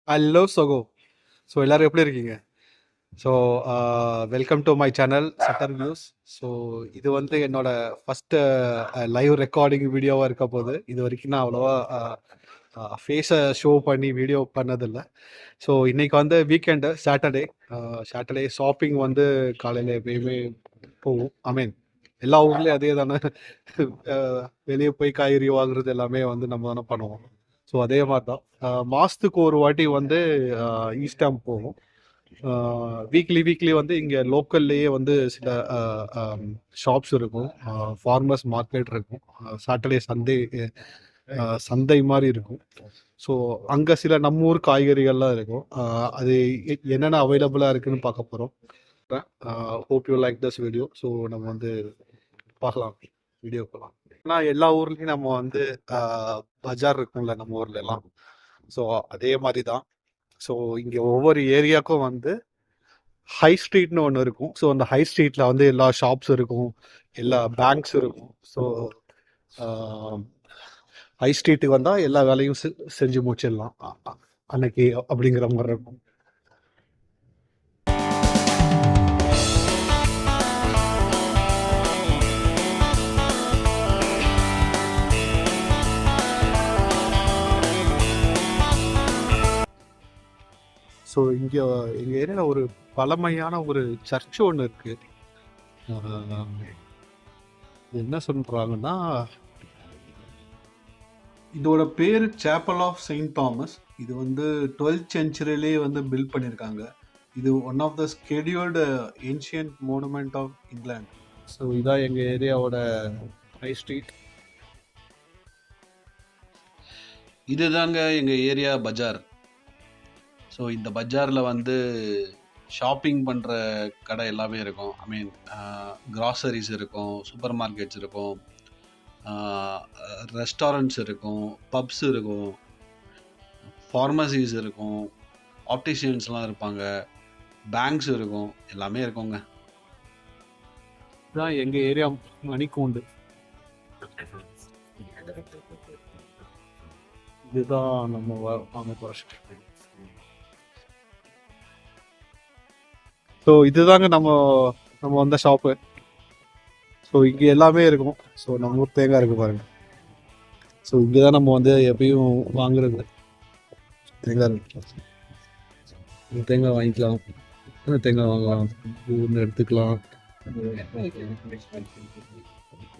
Hello சகோ. So எல்லோரும் எப்படி இருக்கீங்க? So welcome to my channel shutter news. So இது வந்து என்னோட ஃபஸ்ட்டு லைவ் ரெக்கார்டிங் வீடியோவாக இருக்க போகுது. இது வரைக்கும் நான் அவ்வளோவா ஃபேஸை ஷோ பண்ணி வீடியோ பண்ணதில்லை. ஸோ இன்றைக்கி வந்து வீக்கெண்டு சாட்டர்டே ஷாப்பிங் வந்து காலையில் எப்பயுமே போகும். ஐ மீன் எல்லா ஊர்லேயும் அதே தானே. வெளியே போய் காய்கறி வாங்குறது எல்லாமே வந்து நம்ம தானே பண்ணுவோம். ஸோ அதே மாதிரி தான் மாதத்துக்கு ஒரு வாட்டி வந்து ஈஸ்டாம் போகும். வீக்லி வந்து இங்கே லோக்கல்லையே வந்து சில ஷாப்ஸ் இருக்கும். ஃபார்மர்ஸ் மார்க்கெட் இருக்கும். சாட்டர்டே சந்தை மாதிரி இருக்கும். ஸோ அங்கே சில நம்ம ஊர் காய்கறிகள்லாம் இருக்கும். அது என்னென்ன அவைலபிளாக இருக்குதுன்னு பார்க்க போகிறோம். Hope you like this video. So நம்ம வந்து பார்க்கலாம் வீடியோ போகலாம். ஏன்னா எல்லா ஊர்லேயும் நம்ம வந்து பஜார் இருக்கும்ல நம்ம ஊர்ல எல்லாம். ஸோ அதே மாதிரி தான். ஸோ இங்கே ஒவ்வொரு ஏரியாவுக்கும் வந்து ஹை ஸ்ட்ரீட்னு ஒன்று இருக்கும். ஸோ அந்த ஹை ஸ்ட்ரீட்டில் வந்து எல்லா ஷாப்ஸ் இருக்கும், எல்லா பேங்க்ஸ் இருக்கும். ஸோ ஹை ஸ்ட்ரீட்டுக்கு வந்தால் எல்லா வேலையும் செஞ்சு முடிச்சிடலாம் அன்னைக்கு அப்படிங்கிற மாதிரி இருக்கும். ஸோ இங்கே எங்கள் ஏரியாவில் ஒரு பழமையான ஒரு சர்ச் ஒன்று இருக்குது. என்ன சொல்கிறாங்கன்னா, இதோட பேர் சேப்பல் ஆஃப் செயின்ட் தாமஸ். இது வந்து 12th சென்ச்சுரியிலேயே வந்து பில்ட் பண்ணியிருக்காங்க. இது one of the scheduled ancient monument of England. So இதான் எங்கள் ஏரியாவோட ஹை ஸ்ட்ரீட். இதுதாங்க எங்கள் ஏரியா பஜார். ஸோ இந்த பஜாரில் வந்து ஷாப்பிங் பண்ணுற கடை எல்லாமே இருக்கும். ஐ மீன் கிராசரிஸ் இருக்கும், சூப்பர் மார்க்கெட்ஸ் இருக்கும், ரெஸ்டாரண்ட்ஸ் இருக்கும், பப்ஸ் இருக்கும், ஃபார்மசிஸ் இருக்கும், ஆப்டிஷியன்ஸ்லாம் இருப்பாங்க, பேங்க்ஸ் இருக்கும், எல்லாமே இருக்குங்க. இதுதான் எங்கள் ஏரியா மணிக்கூண்டு. இதுதான் நம்ம வாங்க போகிற. ஸோ இதுதாங்க நம்ம வந்த ஷாப்பு. ஸோ இங்கே எல்லாமே இருக்கும். ஸோ நம்ம ஊர் தேங்காய் இருக்குது பாருங்கள். ஸோ இங்கே தான் நம்ம வந்து எப்பயும் வாங்குறது. தேங்காய் இருக்கு, தேங்காய் வாங்கிக்கலாம், தேங்காய் வாங்கலாம், ஒன்று எடுத்துக்கலாம்,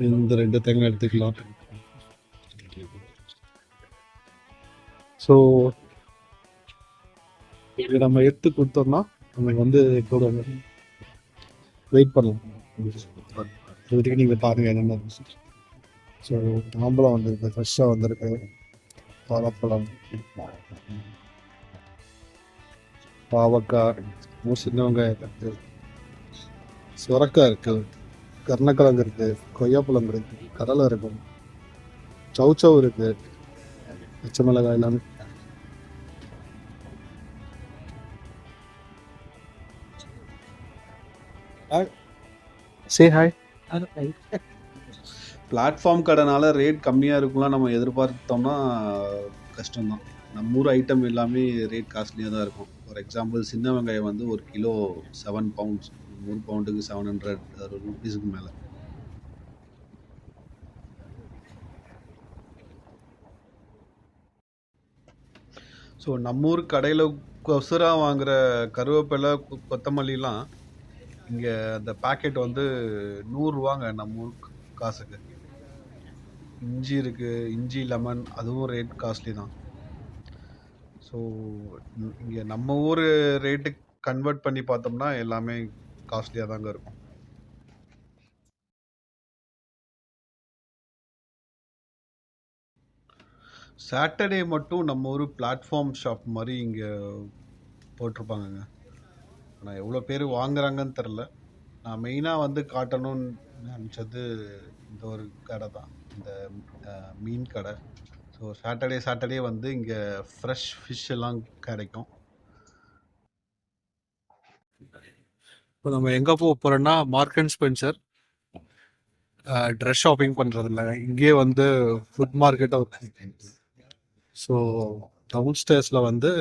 இந்த 2 தேங்காய் எடுத்துக்கலாம். ஸோ இது நம்ம எடுத்து கொடுத்தோம்னா நமக்கு வந்து கூட வெயிட் பண்ணலாம். இதுக்கு நீங்கள் பாருங்கள் என்னென்ன. ஸோ மாம்பழம் வந்துருக்கு, ஃப்ரெஷ்ஷாக வந்திருக்கு. வாழைப்பழம், பாவக்காய், சின்ன வெங்காயம் இருக்குது, சுரக்காய் இருக்குது, கருணக்கிழங்கு இருக்குது, கொய்யாப்பழம் இருக்குது, கடலை இருக்கும், சவுச்சவ் இருக்குது, பச்சை மிளகாய் எல்லாமே. Say hi. பிளாட்ஃபார்ம் கடைனால ரேட் கம்மியாக இருக்கும்லாம் நம்ம எதிர்பார்த்தோம்னா கஷ்டம்தான். நம்ம ஊர் ஐட்டம் எல்லாமே ரேட் காஸ்ட்லியாக தான் இருக்கும். ஃபார் எக்ஸாம்பிள் சின்ன வெங்காயம் வந்து 1 கிலோ 7 பவுண்ட்ஸ், 1 பவுண்டுக்கு 700 ரூபீஸுக்கு மேலே. ஸோ நம்ம ஊர் கடையில் கொசுராக வாங்குகிற கருவேப்பிலை, கொத்தமல்லிலாம் இங்கே அந்த பேக்கெட் வந்து 100 ரூபாங்க நம்ம ஊர் காசுக்கு. இஞ்சி இருக்குது, இஞ்சி லெமன், அதுவும் ரேட் காஸ்ட்லி தான். ஸோ இங்கே நம்ம ஊர் ரேட்டுக்கு கன்வெர்ட் பண்ணி பார்த்தோம்னா எல்லாமே காஸ்ட்லியாக தாங்க இருக்கும். சாட்டர்டே மட்டும் நம்ம ஊர் பிளாட்ஃபார்ம் ஷாப் மாதிரி இங்கே போட்டிருப்பாங்கங்க. ஆனால் எவ்வளோ பேர் வாங்குறாங்கன்னு தெரில. நான் மெயினாக வந்து காட்டணும்னு நினச்சது இந்த ஒரு கடை தான், இந்த மீன் கடை. ஸோ சாட்டர்டே வந்து இங்கே ஃப்ரெஷ் ஃபிஷ் எல்லாம் கிடைக்கும். இப்போ நம்ம எங்கே போக போகிறோன்னா mark and Spencer. Dress shopping பண்ணுறதில்ல, இங்கே வந்து ஃபுட் மார்க்கெட்டாக இருக்கு. ஸோ டவுன் ஸ்டேர்ஸ்ல வந்து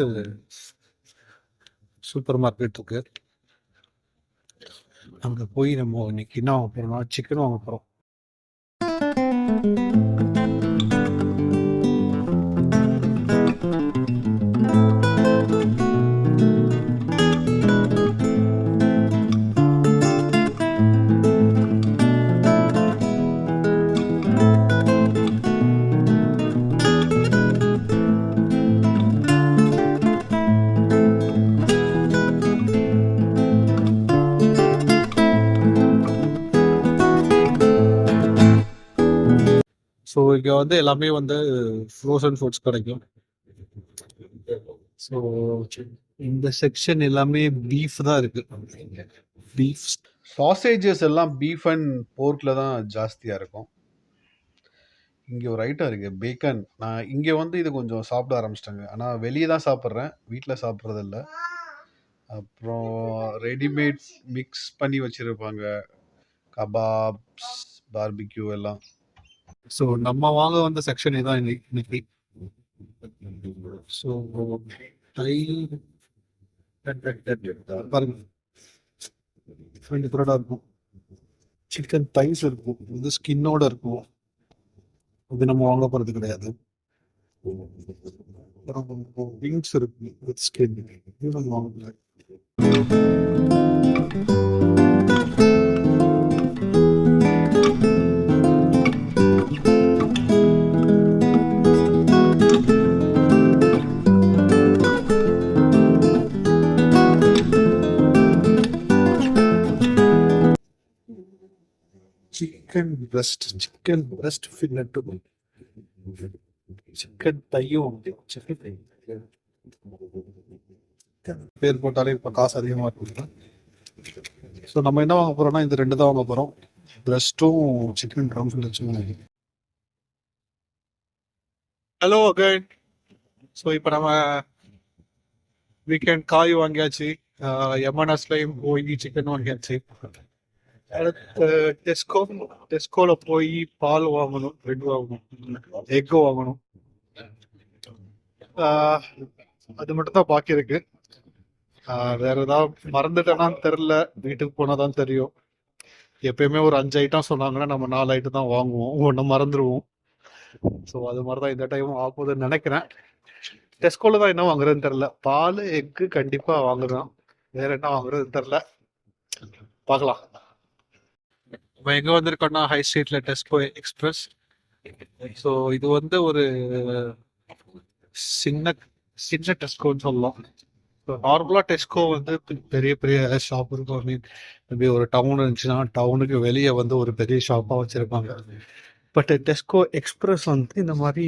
சூப்பர் மார்க்கெட் இருக்கு. அங்க போய் நம்ம இன்னைக்கு என்ன வாங்க போறோம்னா சிக்கன் வாங்க போறோம். ஸோ இங்க வந்து எல்லாமே வந்து ஃப்ரோசன் ஃபுட்ஸ் கிடைக்கும். ஸோ இந்த செக்ஷன் எல்லாமே பீஃப் தான் இருக்கு. பீஃப் சாசேஜஸ் எல்லாம் பீஃப் அண்ட் போர்க்கில் தான் ஜாஸ்தியாக இருக்கும். இங்கே ஒரு ஐட்டம் இருக்குது பேக்கன். நான் இங்கே வந்து இது கொஞ்சம் சாப்பிட ஆரம்பிச்சிட்டேங்க. ஆனால் வெளியே தான் சாப்பிட்றேன், வீட்டில் சாப்பிட்றது இல்லை. அப்புறம் ரெடிமேட் மிக்ஸ் பண்ணி வச்சுருப்பாங்க, கபாப்ஸ், பார்பிக்யூ எல்லாம். ஸோ நம்ம வாங்க வந்த செக்ஷன் இதான் இன்னைக்கு. ஸோ பாருங்க, டிஃப்ரெண்ட் டிஃப்ரெண்டாக இருக்கும். சிக்கன் தைஸ் இருக்கும், இது ஸ்கின்னோட இருக்கும். இது நம்ம வாங்க போகிறது கிடையாது. விங்ஸ் இருக்கு வித் ஸ்கின், இது நம்ம வாங்க முடியாது. சிக்கன் பிரஸ்ட் ஃபில்லட்டும், சிக்கன் தையும், பேர் போட்டாலே இப்போ காசு அதிகமாக இருக்குங்க. ஸோ நம்ம என்ன வாங்க போறோம்னா இந்த ரெண்டு தான் வாங்க போறோம், பிரஸ்ட்டும் சிக்கன் ட்ரம் ஃபில்லட்ஸும். Hello again. ஸோ இப்போ நம்ம வீக்கெண்ட் காய் வாங்கியாச்சு, எம்என்எஸ்லையும் போய் சிக்கன் வாங்கியாச்சு. அடுத்து டெஸ்கோல போய் பால் வாங்கணும், பிரெட் வாங்கணும், எக்கு வாங்கணும். அது மட்டும் தான் பாக்கி இருக்கு. வேற ஏதாவது மறந்துட்டேனான்னு தெரியல, வீட்டுக்கு போனாதான் தெரியும். எப்பயுமே ஒரு 5 ஐட்டம் சொன்னாங்கன்னா நம்ம 4 ஐட்டம் தான் வாங்குவோம், ஒன்று மறந்துடுவோம். ஸோ அது மாதிரி தான் இந்த டைம் ஆகுதுன்னு நினைக்கிறேன். டெஸ்கோல தான் என்ன வாங்குறதுன்னு தெரியல. பால் எக்கு கண்டிப்பா வாங்குறோம், வேற என்ன வாங்குறதுன்னு தெரியல, பார்க்கலாம். நம்ம எங்க வந்திருக்கோம்னா ஹை ஸ்ட்ரீட்ல டெஸ்கோ எக்ஸ்பிரஸ். ஸோ இது வந்து ஒரு சின்ன சின்ன டெஸ்கோன்னு சொல்லலாம். நார்மலாக டெஸ்கோ வந்து பெரிய பெரிய ஷாப் இருக்கும். ஐ மீன் மேபி ஒரு டவுன் இருந்துச்சுன்னா டவுனுக்கு வெளியே வந்து ஒரு பெரிய ஷாப்பாக வச்சுருப்பாங்க. பட் டெஸ்கோ எக்ஸ்பிரஸ் வந்து இந்த மாதிரி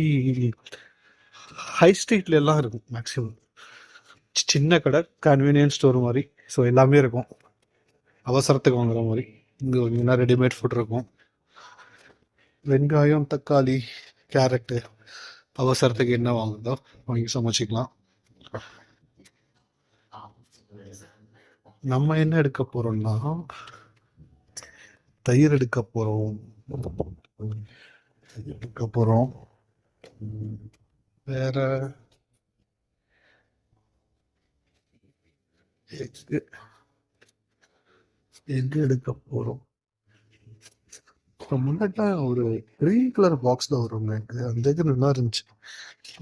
ஹை ஸ்ட்ரீட்ல எல்லாம் இருக்கும். மேக்ஸிமம் சின்ன கடை, கன்வீனியன்ஸ் ஸ்டோர் மாதிரி. ஸோ எல்லாமே இருக்கும், அவசரத்துக்கு வாங்குற மாதிரி. இங்கே வந்தீங்கன்னா ரெடிமேட் ஃபுட் இருக்கும். வெங்காயம், தக்காளி, கேரட்டு, அவசரத்துக்கு என்ன வாங்குதோ வாங்கி சமைச்சிக்கலாம். நம்ம என்ன எடுக்க போறோம்னா தயிர் எடுக்க போறோம். வேற எக்கு எடுக்க போறோம். முன்னாடி ஒரு கிரீன் கலர் பாக்ஸ்ல வருங்க, அந்த இது நல்லா இருந்துச்சு.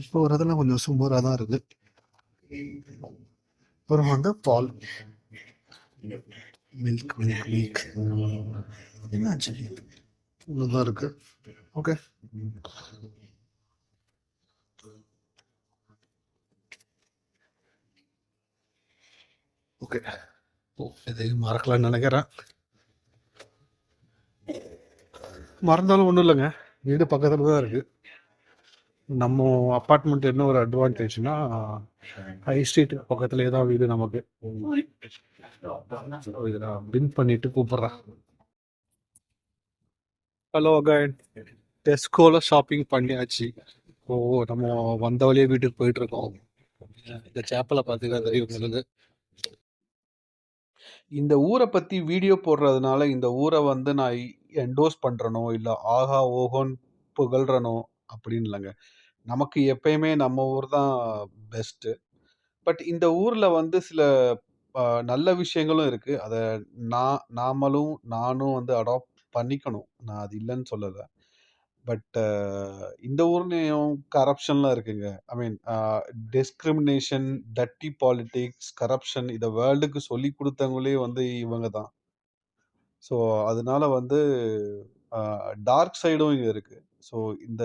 இப்போ வரதெல்லாம் கொஞ்சம் சுமாரா தான் இருக்கு. அப்புறம் வந்து பால், மில்க் என்னாச்சு, இவ்வளோதான் இருக்கு. Okay, okay. எதையும் மறக்கலாம்னு நினைக்கிறேன். மறந்தாலும் ஒன்றும் இல்லைங்க, வீடு பக்கத்தில் தான் இருக்கு. நம்ம அப்பார்ட்மெண்ட் என்ன ஒரு அட்வான்டேஜ்னா ஹை ஸ்ட்ரீட் பக்கத்துலேயே தான் வீடு நமக்கு. இதை நான் பின் பண்ணிட்டு கூப்பிட்றேன். Hello again. டெஸ்கோல ஷாப்பிங் பண்ணியாச்சு. ஓ, நம்ம வந்த வழியே வீட்டுக்கு போயிட்டு இருக்கோம். இந்த சேப்பலை பார்த்தீங்கன்னா தெரியும் உங்களுக்கு. இந்த ஊரை பற்றி வீடியோ போடுறதுனால இந்த ஊரை வந்து நான் என்டோஸ் பண்ணுறனோ இல்லை ஆஹா ஓஹோன்னு புகழ்றனோ அப்படின்னு இல்லைங்க. நமக்கு எப்பயுமே நம்ம ஊர் தான் பெஸ்ட்டு. பட் இந்த ஊர்ல வந்து சில நல்ல விஷயங்களும் இருக்கு. அத நானும் வந்து அடாப்ட் பண்ணிக்கணும். நான் அது இல்லன்னு சொல்லல. பட் இந்த ஊர்லயும் கரப்ஷன்லாம் இருக்குங்க. ஐ மீன் டிஸ்கிரிமினேஷன், டர்ட்டி பாலிடிக்ஸ், கரப்ஷன் இத வேர்ல்டுக்கு சொல்லிக் குடுத்தவங்களே வந்து இவங்க தான். ஸோ, அதனால வந்து டார்க் சைடும் இங்க இருக்கு. ஸோ, இந்த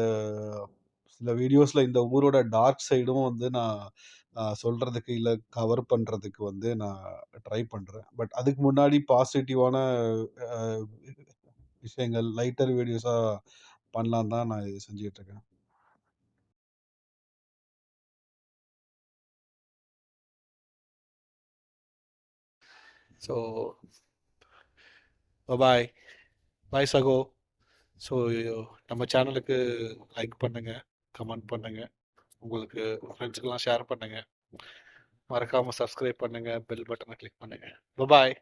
சில வீடியோஸ்ல இந்த ஊரோட டார்க் சைடும் வந்து நான் சொல்றதுக்கு, இல்ல கவர் பண்றதுக்கு வந்து நான் ட்ரை பண்றேன். பட் அதுக்கு முன்னாடி பாசிட்டிவான அ விஷயங்கள், லைட்டர் வீடியோஸா பண்ணலான்னு தான் நான் இது செஞ்சுட்டு இருக்கேன். ஸோ பாய் பாய் சகோ. ஸோ நம்ம சேனலுக்கு லைக் பண்ணுங்க, கமெண்ட் பண்ணுங்க, உங்களுக்கு ஃப்ரெண்ட்ஸுக்கெல்லாம் ஷேர் பண்ணுங்க, மறக்காம சப்ஸ்கிரைப் பண்ணுங்க, பெல் பட்டனை கிளிக் பண்ணுங்க. பாய்.